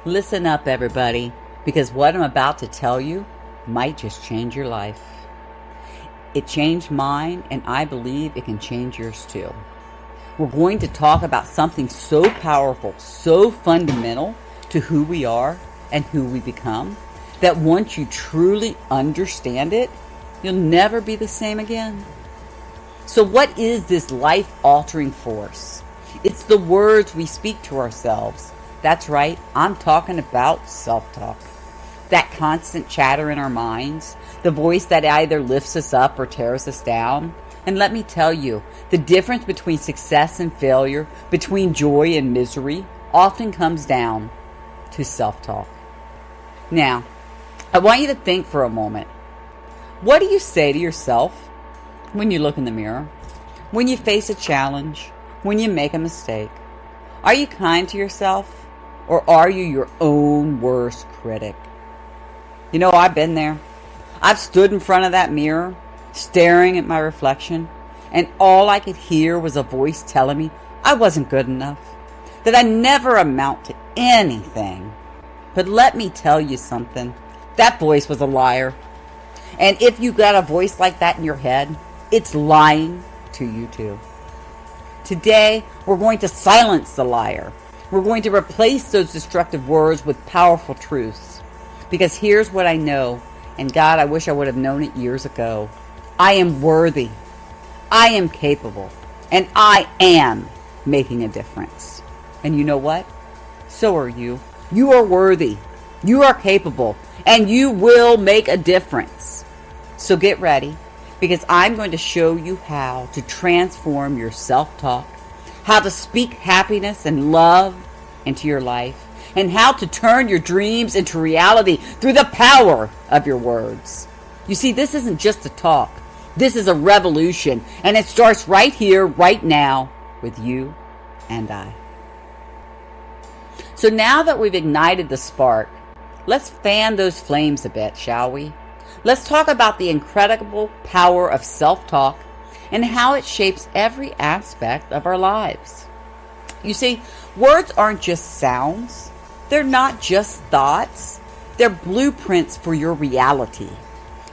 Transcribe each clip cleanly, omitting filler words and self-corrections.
Listen up, everybody, because what I'm about to tell you might just change your life. It changed mine, and I believe it can change yours too. We're going to talk about something so powerful, so fundamental to who we are and who we become, that once you truly understand it, you'll never be the same again. So what is this life-altering force? It's the words we speak to ourselves. That's right, I'm talking about self-talk. That constant chatter in our minds, the voice that either lifts us up or tears us down. And let me tell you, the difference between success and failure, between joy and misery, often comes down to self-talk. Now, I want you to think for a moment. What do you say to yourself when you look in the mirror? When you face a challenge? When you make a mistake? Are you kind to yourself? Or are you your own worst critic? You know, I've been there. I've stood in front of that mirror, staring at my reflection, and all I could hear was a voice telling me I wasn't good enough, that I never amount to anything. But let me tell you something. That voice was a liar. And if you got a voice like that in your head, it's lying to you too. Today, we're going to silence the liar. We're going to replace those destructive words with powerful truths. Because here's what I know, and God, I wish I would have known it years ago. I am worthy. I am capable. And I am making a difference. And you know what? So are you. You are worthy. You are capable. And you will make a difference. So get ready, because I'm going to show you how to transform your self-talk, how to speak happiness and love into your life, and how to turn your dreams into reality through the power of your words. You see, this isn't just a talk. This is a revolution, and it starts right here, right now, with you and I. So now that we've ignited the spark, let's fan those flames a bit, shall we? Let's talk about the incredible power of self-talk and how it shapes every aspect of our lives. You see, words aren't just sounds. They're not just thoughts. They're blueprints for your reality.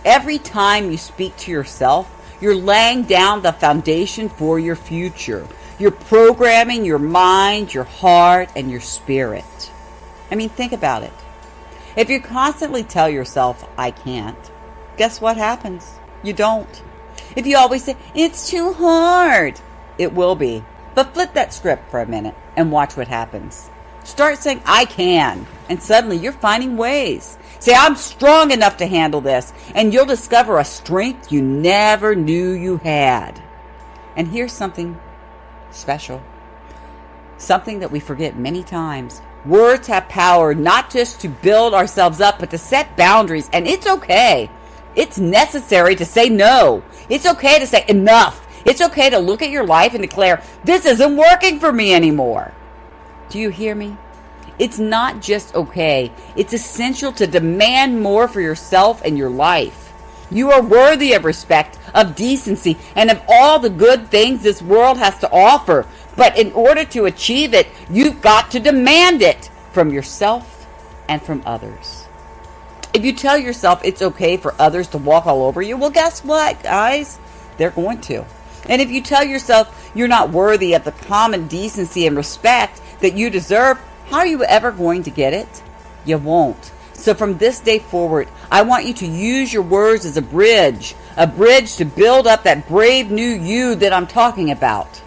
Every time you speak to yourself, you're laying down the foundation for your future. You're programming your mind, your heart, and your spirit. I mean, think about it. If you constantly tell yourself, I can't, guess what happens? You don't. If you always say, it's too hard, it will be. But flip that script for a minute and watch what happens. Start saying, I can, and suddenly you're finding ways. Say, I'm strong enough to handle this, and you'll discover a strength you never knew you had. And here's something special, something that we forget many times. Words have power not just to build ourselves up, but to set boundaries, and it's okay. It's necessary to say no. It's okay to say enough. It's okay to look at your life and declare, this isn't working for me anymore. Do you hear me? It's not just okay. It's essential to demand more for yourself and your life. You are worthy of respect, of decency, and of all the good things this world has to offer. But in order to achieve it, you've got to demand it from yourself and from others. If you tell yourself it's okay for others to walk all over you, well, guess what, guys? They're going to. And if you tell yourself you're not worthy of the common decency and respect that you deserve, how are you ever going to get it? You won't. So from this day forward, I want you to use your words as a bridge to build up that brave new you that I'm talking about.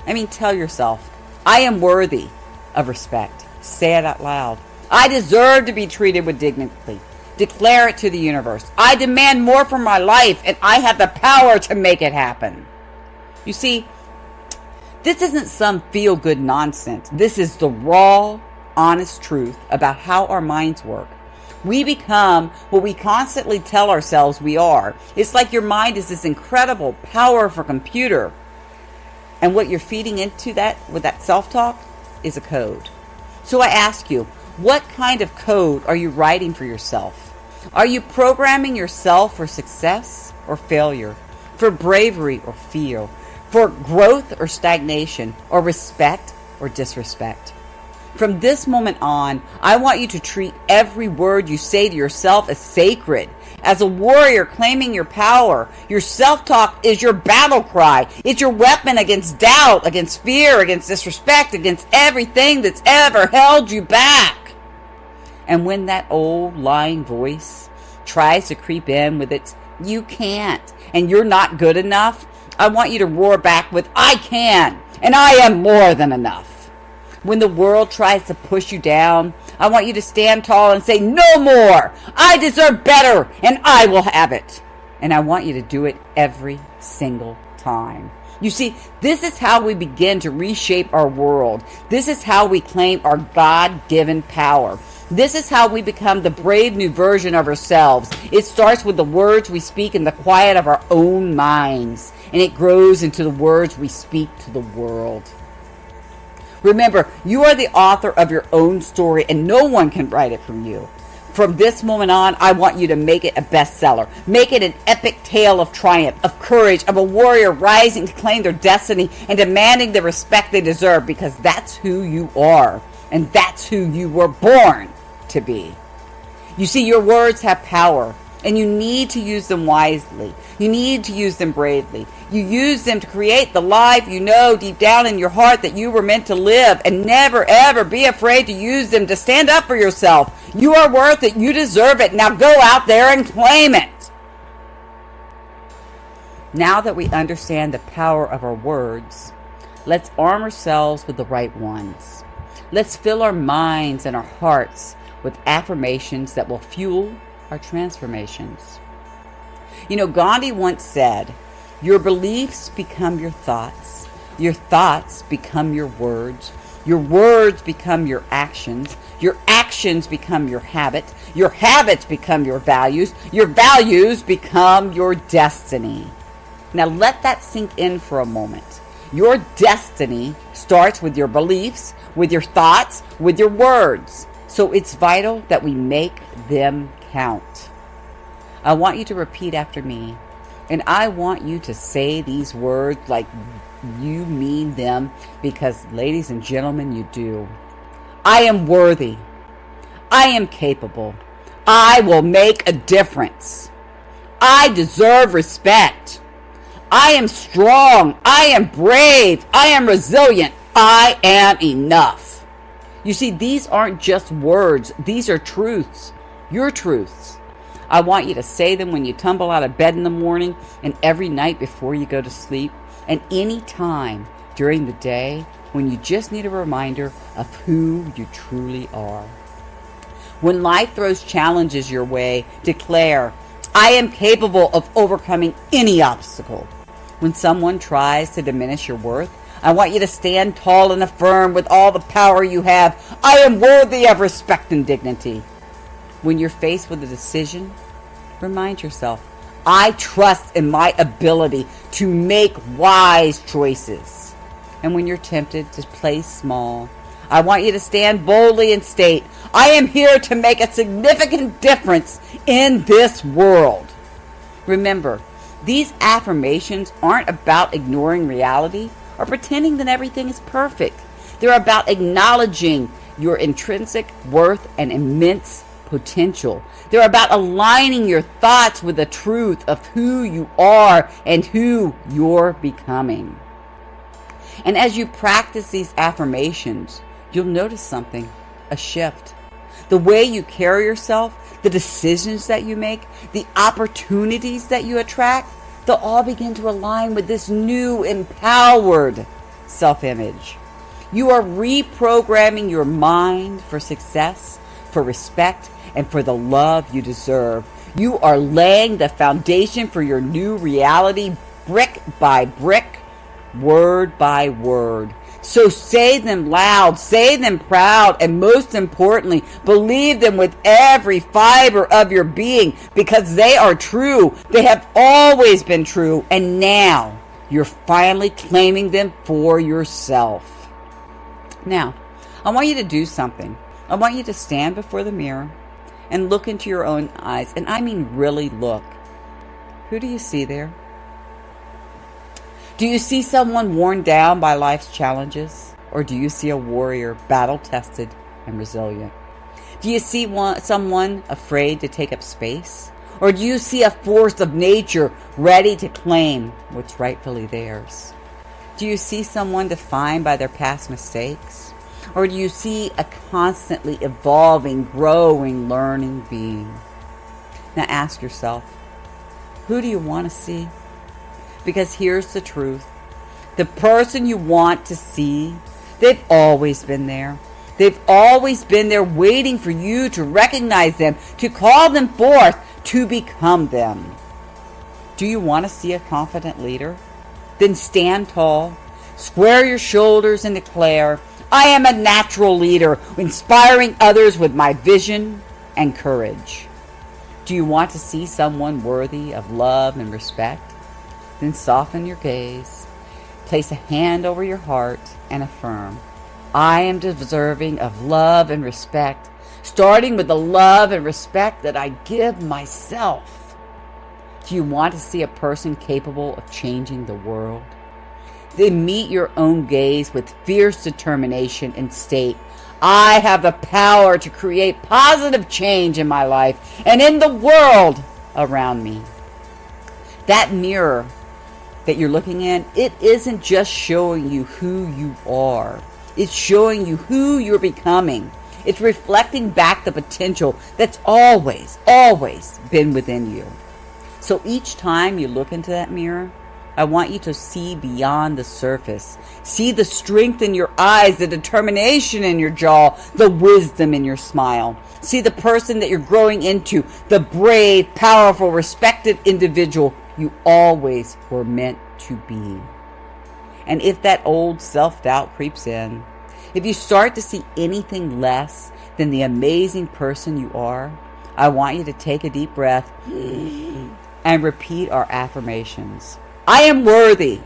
I mean, tell yourself, I am worthy of respect. Say it out loud. I deserve to be treated with dignity. Declare it to the universe. I demand more from my life, and I have the power to make it happen. You see, this isn't some feel-good nonsense. This is the raw, honest truth about how our minds work. We become what we constantly tell ourselves we are. It's like your mind is this incredible, powerful computer. And what you're feeding into that with that self-talk is a code. So I ask you, what kind of code are you writing for yourself? Are you programming yourself for success or failure, for bravery or fear, for growth or stagnation, or respect or disrespect? From this moment on, I want you to treat every word you say to yourself as sacred. As a warrior claiming your power, your self-talk is your battle cry. It's your weapon against doubt, against fear, against disrespect, against everything that's ever held you back. And when that old lying voice tries to creep in with its "you can't" and "you're not good enough," I want you to roar back with "I can, and I am more than enough." When the world tries to push you down, I want you to stand tall and say, "No more! I deserve better, and I will have it." And I want you to do it every single time. You see, this is how we begin to reshape our world. This is how we claim our God-given power. This is how we become the brave new version of ourselves. It starts with the words we speak in the quiet of our own minds, and it grows into the words we speak to the world. Remember, you are the author of your own story, and no one can write it from you. From this moment on, I want you to make it a bestseller. Make it an epic tale of triumph, of courage, of a warrior rising to claim their destiny and demanding the respect they deserve, because that's who you are, and that's who you were born to be. You see, your words have power, and you need to use them wisely. You need to use them bravely. You use them to create the life you know deep down in your heart that you were meant to live, and never ever be afraid to use them to stand up for yourself. You are worth it. You deserve it. Now go out there and claim it. Now that we understand the power of our words, let's arm ourselves with the right ones. Let's fill our minds and our hearts with affirmations that will fuel our transformations. You know, Gandhi once said, "Your beliefs become your thoughts become your words become your actions become your habits become your values become your destiny." Now let that sink in for a moment. Your destiny starts with your beliefs, with your thoughts, with your words. So it's vital that we make them count. I want you to repeat after me, and I want you to say these words like you mean them, because, ladies and gentlemen, you do. I am worthy. I am capable. I will make a difference. I deserve respect. I am strong. I am brave. I am resilient. I am enough. You see, these aren't just words. These are truths. Your truths. I want you to say them when you tumble out of bed in the morning, and every night before you go to sleep, and any time during the day when you just need a reminder of who you truly are. When life throws challenges your way, declare, "I am capable of overcoming any obstacle." When someone tries to diminish your worth, I want you to stand tall and affirm with all the power you have, "I am worthy of respect and dignity." When you're faced with a decision, remind yourself, "I trust in my ability to make wise choices." And when you're tempted to play small, I want you to stand boldly and state, "I am here to make a significant difference in this world." Remember, these affirmations aren't about ignoring reality or pretending that everything is perfect. They're about acknowledging your intrinsic worth and immense potential. They're about aligning your thoughts with the truth of who you are and who you're becoming. And as you practice these affirmations, you'll notice something, a shift. The way you carry yourself, the decisions that you make, the opportunities that you attract, they'll all begin to align with this new empowered self-image. You are reprogramming your mind for success, for respect, and for the love you deserve. You are laying the foundation for your new reality, brick by brick, word by word. So say them loud, say them proud, and most importantly, believe them with every fiber of your being, because they are true. They have always been true, and now you're finally claiming them for yourself. Now, I want you to do something. I want you to stand before the mirror and look into your own eyes. And I mean really look. Who do you see there? Do you see someone worn down by life's challenges? Or do you see a warrior, battle-tested and resilient? Do you see someone afraid to take up space? Or do you see a force of nature ready to claim what's rightfully theirs? Do you see someone defined by their past mistakes? Or do you see a constantly evolving, growing, learning being? Now ask yourself, who do you want to see? Because here's the truth. The person you want to see, they've always been there. They've always been there waiting for you to recognize them, to call them forth, to become them. Do you want to see a confident leader? Then stand tall, square your shoulders and declare, I am a natural leader, inspiring others with my vision and courage. Do you want to see someone worthy of love and respect? Then soften your gaze, place a hand over your heart and affirm, I am deserving of love and respect, starting with the love and respect that I give myself. Do you want to see a person capable of changing the world? Then meet your own gaze with fierce determination and state, I have the power to create positive change in my life and in the world around me. That mirror that you're looking in, it isn't just showing you who you are. It's showing you who you're becoming. It's reflecting back the potential that's always been within you. So each time you look into that mirror, I want you to see beyond the surface. See the strength in your eyes, the determination in your jaw, the wisdom in your smile. See the person that you're growing into, the brave, powerful, respected individual you always were meant to be. And if that old self-doubt creeps in, if you start to see anything less than the amazing person you are, I want you to take a deep breath and repeat our affirmations. I am worthy.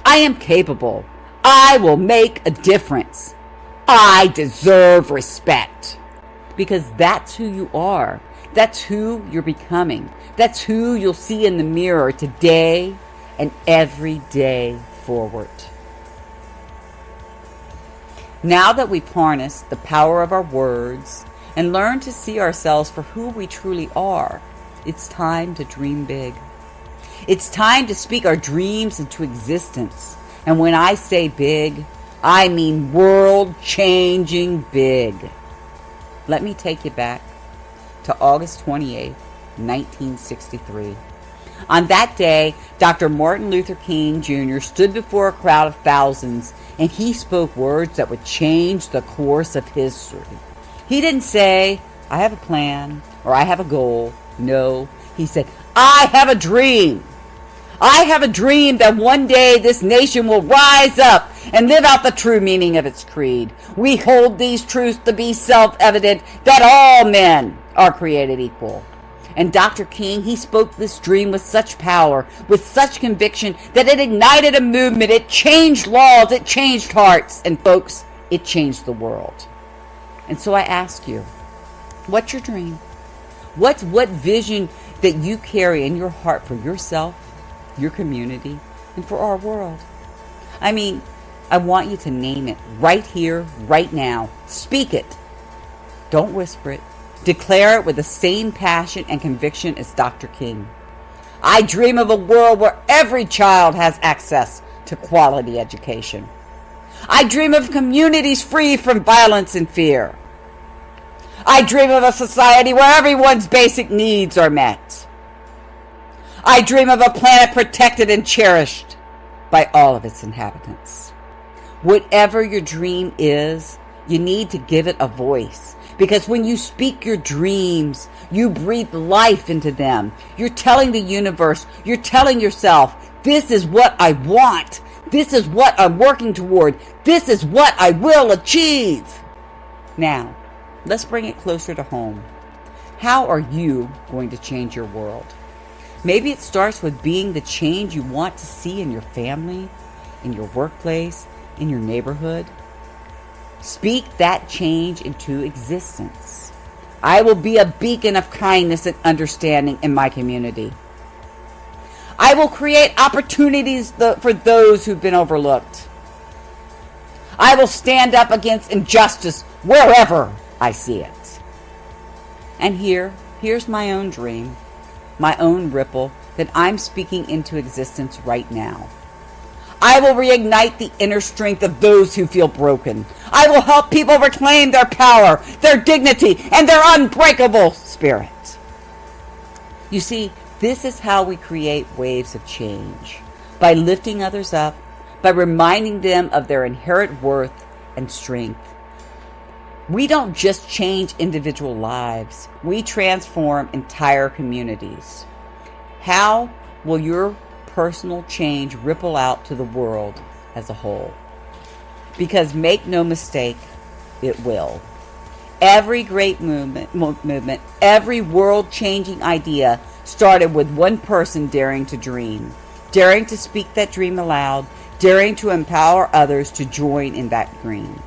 I am capable. I will make a difference. I deserve respect. Because that's who you are. That's who you're becoming. That's who you'll see in the mirror today and every day forward. Now that we've harnessed the power of our words and learned to see ourselves for who we truly are, it's time to dream big. It's time to speak our dreams into existence. And when I say big, I mean world-changing big. Let me take you back to August 28th, 1963. On that day, Dr. Martin Luther King Jr. stood before a crowd of thousands, and he spoke words that would change the course of history. He didn't say, I have a plan, or I have a goal. No, he said, I have a dream. I have a dream that one day this nation will rise up and live out the true meaning of its creed. We hold these truths to be self-evident, that all men are created equal. And Dr. King, he spoke this dream with such power, with such conviction, that it ignited a movement. It changed laws, it changed hearts, and folks, it changed the world. And so I ask you, what's your dream? What vision that you carry in your heart for yourself, your community, and for our world? I mean, I want you to name it right here, right now. Speak it. Don't whisper it. Declare it with the same passion and conviction as Dr. King. I dream of a world where every child has access to quality education. I dream of communities free from violence and fear. I dream of a society where everyone's basic needs are met. I dream of a planet protected and cherished by all of its inhabitants. Whatever your dream is, you need to give it a voice. Because when you speak your dreams, you breathe life into them. You're telling the universe, you're telling yourself, this is what I want. This is what I'm working toward. This is what I will achieve. Now, let's bring it closer to home. How are you going to change your world? Maybe it starts with being the change you want to see in your family, in your workplace, in your neighborhood. Speak that change into existence. I will be a beacon of kindness and understanding in my community. I will create opportunities for those who've been overlooked. I will stand up against injustice wherever I see it. And here's my own dream, my own ripple that I'm speaking into existence right now. I will reignite the inner strength of those who feel broken. I will help people reclaim their power, their dignity, and their unbreakable spirit. You see, this is how we create waves of change. By lifting others up, by reminding them of their inherent worth and strength. We don't just change individual lives, we transform entire communities. How will your personal change ripple out to the world as a whole? Because make no mistake, it will. Every great movement, every world-changing idea started with one person daring to dream, daring to speak that dream aloud, daring to empower others to join in that dream.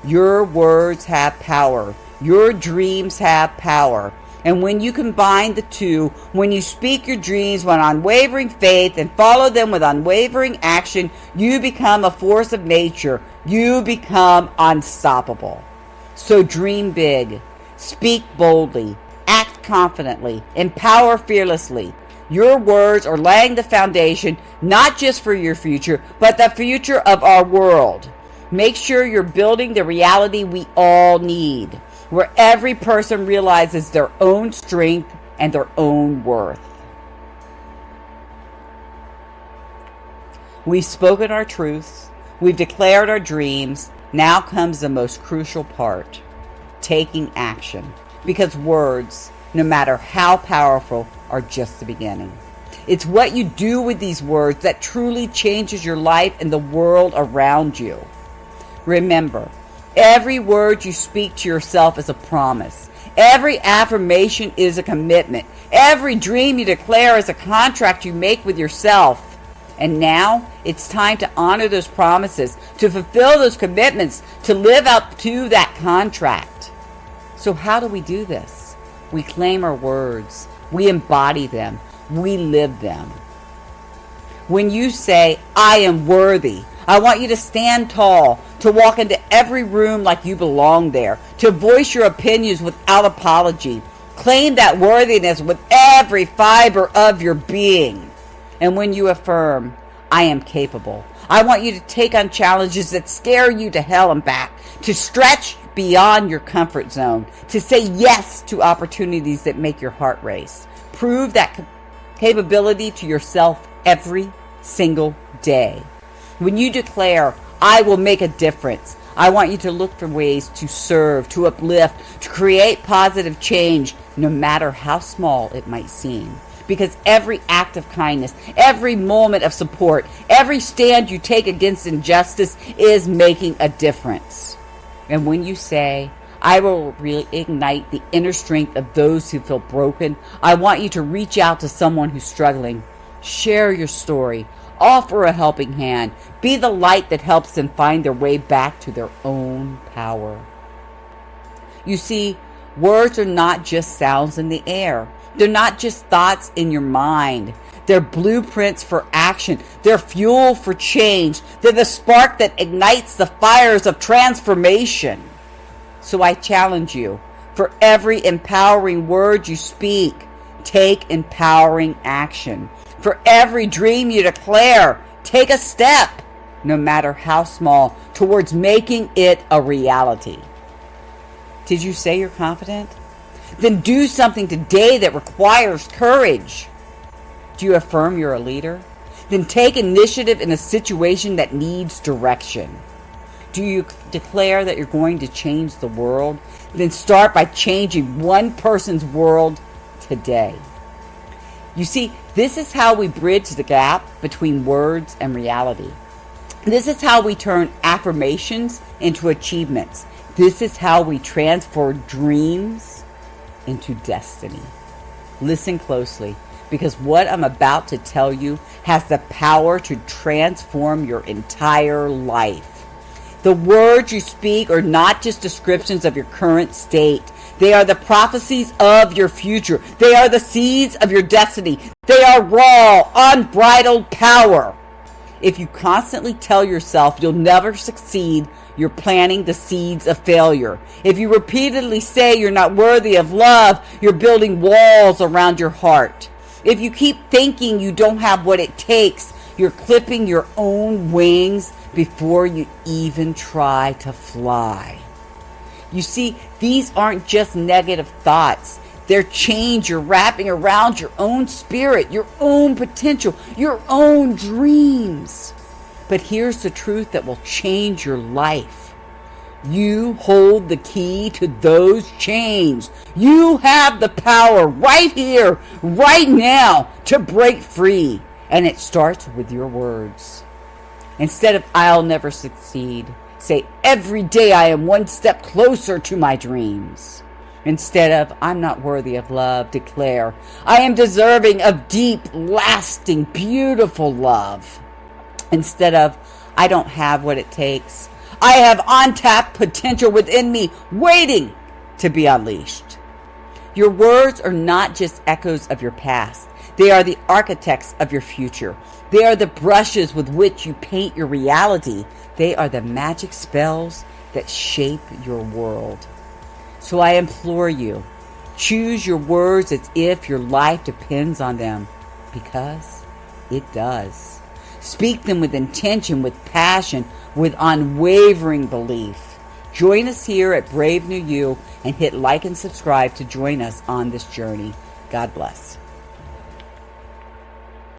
Your words have power. Your dreams have power. And when you combine the two, when you speak your dreams with unwavering faith and follow them with unwavering action, you become a force of nature. You become unstoppable. So dream big, speak boldly, act confidently, empower fearlessly. Your words are laying the foundation, not just for your future, but the future of our world. Make sure you're building the reality we all need, where every person realizes their own strength and their own worth. We've spoken our truths. We've declared our dreams. Now comes the most crucial part, taking action. Because words, no matter how powerful, are just the beginning. It's what you do with these words that truly changes your life and the world around you. Remember, every word you speak to yourself is a promise. Every affirmation is a commitment. Every dream you declare is a contract you make with yourself. And now it's time to honor those promises, to fulfill those commitments, to live up to that contract. So how do we do this? We claim our words. We embody them. We live them. When you say, I am worthy, I want you to stand tall, to walk into every room like you belong there, to voice your opinions without apology. Claim that worthiness with every fiber of your being. And when you affirm, I am capable, I want you to take on challenges that scare you to hell and back, to stretch beyond your comfort zone, to say yes to opportunities that make your heart race. Prove that capability to yourself every single day. When you declare, I will make a difference, I want you to look for ways to serve, to uplift, to create positive change, no matter how small it might seem. Because every act of kindness, every moment of support, every stand you take against injustice is making a difference. And when you say, I will reignite the inner strength of those who feel broken, I want you to reach out to someone who's struggling. Share your story. Offer a helping hand. Be the light that helps them find their way back to their own power. You see, words are not just sounds in the air. They're not just thoughts in your mind. They're blueprints for action. They're fuel for change. They're the spark that ignites the fires of transformation. So I challenge you, for every empowering word you speak, take empowering action. For every dream you declare, take a step, no matter how small, towards making it a reality. Did you say you're confident? Then do something today that requires courage. Do you affirm you're a leader? Then take initiative in a situation that needs direction. Do you declare that you're going to change the world? Then start by changing one person's world today. You see, this is how we bridge the gap between words and reality. This is how we turn affirmations into achievements. This is how we transform dreams into destiny. Listen closely, because what I'm about to tell you has the power to transform your entire life. The words you speak are not just descriptions of your current state. They are the prophecies of your future. They are the seeds of your destiny. They are raw, unbridled power. If you constantly tell yourself you'll never succeed, you're planting the seeds of failure. If you repeatedly say you're not worthy of love, you're building walls around your heart. If you keep thinking you don't have what it takes, you're clipping your own wings before you even try to fly. You see, these aren't just negative thoughts. They're chains you're wrapping around your own spirit, your own potential, your own dreams. But here's the truth that will change your life. You hold the key to those chains. You have the power right here, right now, to break free. And it starts with your words. Instead of "I'll never succeed," say "Every day I am one step closer to my dreams." Instead of "I'm not worthy of love," declare "I am deserving of deep, lasting, beautiful love." Instead of "I don't have what it takes," "I have untapped potential within me waiting to be unleashed." Your words are not just echoes of your past. They are the architects of your future. They are the brushes with which you paint your reality. They are the magic spells that shape your world. So I implore you, choose your words as if your life depends on them, because it does. Speak them with intention, with passion, with unwavering belief. Join us here at Brave New You and hit like and subscribe to join us on this journey. God bless.